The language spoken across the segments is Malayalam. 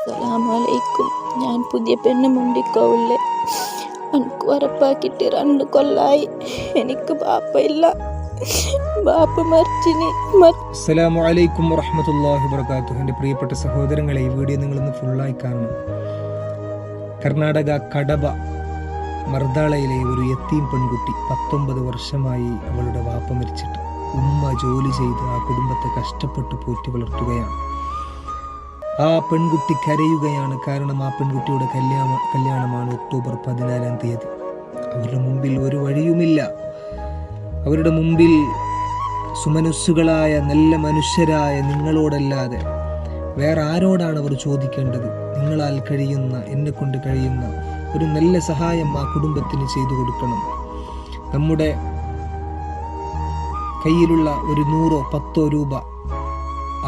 അസ്സലാമലൈക്കും. ഞാൻ പുതിയ പെണ്ണ് മുണ്ടിക്കോവില്ലേ. എനിക്ക് ഉറപ്പാക്കിയിട്ട് 2 കൊല്ലായി. എനിക്ക് ബാപ്പയില്ല, ബാപ്പ മരിച്ചിന്. അസ്സലാമു അലൈക്കും വറഹ്മത്തുള്ളാഹി വബറകാതുഹു. എൻ്റെ പ്രിയപ്പെട്ട സഹോദരങ്ങളെ, ഈ വീഡിയോ നിങ്ങളൊന്ന് ഫുള്ളായി കാണണം. കർണാടക കടബ മർദാളയിലെ ഒരു യത്തീം പെൺകുട്ടി 19 വർഷമായി അവളുടെ വാപ്പ മരിച്ചിട്ട്. ഉമ്മ ജോലി ചെയ്ത് ആ കുടുംബത്തെ കഷ്ടപ്പെട്ട് പോറ്റി വളർത്തുകയാണ്. ആ പെൺകുട്ടി കരയുകയാണ്. കാരണം ആ പെൺകുട്ടിയുടെ കല്യാണമാണ് ഒക്ടോബർ 14-ാം തീയതി. അവരുടെ മുമ്പിൽ ഒരു വഴിയുമില്ല. അവരുടെ മുമ്പിൽ സുമനസ്സുകളായ നല്ല മനുഷ്യരായ നിങ്ങളോടല്ലാതെ വേറെ ആരോടാണ് അവർ ചോദിക്കേണ്ടത്? നിങ്ങളാൽ കഴിയുന്ന, എന്നെ കൊണ്ട് കഴിയുന്ന ഒരു നല്ല സഹായം ആ കുടുംബത്തിന് ചെയ്തു കൊടുക്കണം. നമ്മുടെ കയ്യിലുള്ള ഒരു 100 10 രൂപ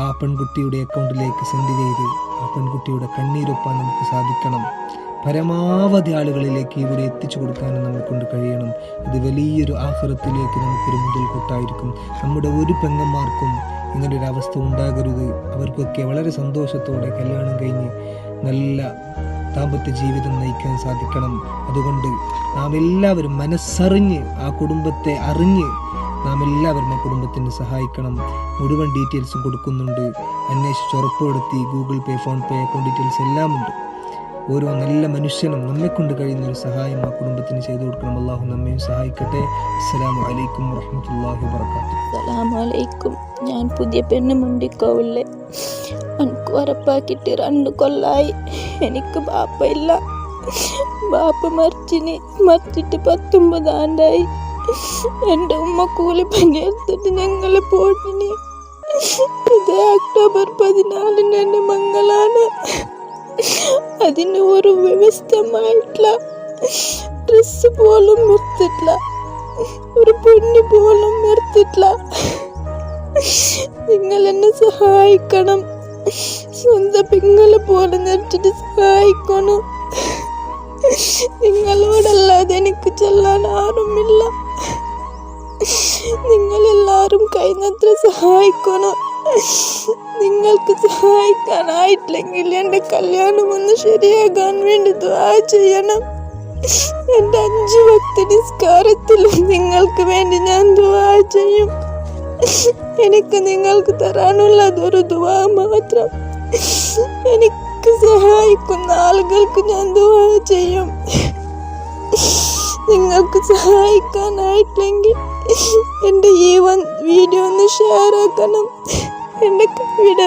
ആ പെൺകുട്ടിയുടെ അക്കൗണ്ടിലേക്ക് സെൻഡ് ചെയ്ത് ആ പെൺകുട്ടിയുടെ കണ്ണീരൊപ്പാൻ നമുക്ക് സാധിക്കണം. പരമാവധി ആളുകളിലേക്ക് ഇവിടെ എത്തിച്ചു കൊടുക്കാനും നമ്മളെ കൊണ്ട് കഴിയണം. ഇത് വലിയൊരു ആഖിറത്തിലേക്ക് നമുക്കൊരു മുതൽക്കൂട്ടായിരിക്കും. നമ്മുടെ ഒരു പെങ്ങന്മാർക്കും ഇങ്ങനൊരു അവസ്ഥ ഉണ്ടാകരുത്. അവർക്കൊക്കെ വളരെ സന്തോഷത്തോടെ കല്യാണം കഴിഞ്ഞ് നല്ല ദാമ്പത്യ ജീവിതം നയിക്കാൻ സാധിക്കണം. അതുകൊണ്ട് നാം എല്ലാവരും മനസ്സറിഞ്ഞ് ആ കുടുംബത്തെ അറിഞ്ഞ് നാം എല്ലാവരും ആ കുടുംബത്തിന് സഹായിക്കണം. മുഴുവൻ ഡീറ്റെയിൽസും കൊടുക്കുന്നുണ്ട്. അന്വേഷിച്ച് ഉറപ്പുവരുത്തി ഗൂഗിൾ പേ, ഫോൺ പേ, അക്കൗണ്ട് ഡീറ്റെയിൽസ് എല്ലാം ഉണ്ട്. ഓരോ നല്ല മനുഷ്യനും നമ്മെ കൊണ്ട് കഴിയുന്ന ഒരു സഹായം ആ കുടുംബത്തിന് ചെയ്തു കൊടുക്കണം. അള്ളാഹു നമ്മയും സഹായിക്കട്ടെ. അസ്സലാമു അലൈക്കും വറഹ്മത്തുള്ളാഹി വബറകാതുഹു. അസ്സലാമലൈക്കും. ഞാൻ പുതിയ പെണ്ണ് മുണ്ടിക്കോവില്ലേ. എനിക്ക് ഉറപ്പാക്കിയിട്ട് 2 കൊല്ലായി. എനിക്ക് ബാപ്പയില്ല, ബാപ്പ മരിച്ചിട്ട് 19 ആണ്ടായി. എൻ്റെ ഉമ്മ കൂലിപ്പണി എടുത്തിട്ട് ഞങ്ങളെ പോട്ടിന്. ഇത് ഒക്ടോബർ 14 എൻ്റെ മംഗളാണ്. അതിന് ഒരു വ്യവസ്ഥമായിട്ടില്ല. ഡ്രസ്സ് പോലും നിർത്തിട്ടില്ല, ഒരു പൊന്നു പോലും നിർത്തിട്ടില്ല. നിങ്ങൾ എന്നെ സഹായിക്കണം. സ്വന്തം പെങ്ങളെ പോലെ നിർത്തിട്ട് സഹായിക്കണം. നിങ്ങളോടല്ലാതെ എനിക്ക് ചെല്ലാൻ ആരുമില്ല. നിങ്ങളെല്ലാവരും കഴിയുന്നത്ര സഹായിക്കണം. നിങ്ങൾക്ക് സഹായിക്കാനായിട്ടില്ലെങ്കിൽ എൻ്റെ കല്യാണം ഒന്ന് ശരിയാകാൻ വേണ്ടി ദുആ ചെയ്യണം. എൻ്റെ 5 വക്ത നിസ്കാരത്തിലും നിങ്ങൾക്ക് വേണ്ടി ഞാൻ ദുആ ചെയ്യും. എനിക്ക് നിങ്ങൾക്ക് തരാനുള്ളത് ഒരു ദുആ മാത്രം. എനിക്ക് സഹായിക്കുന്ന ആളുകൾക്ക് ഞാൻ ദുആ ചെയ്യും. നിങ്ങൾക്ക് സഹായിക്കാനായിട്ടില്ലെങ്കിൽ എൻ്റെ ഈ വീഡിയോ ഒന്ന് ഷെയർ ആക്കണം. എൻ്റെ വീഡിയോ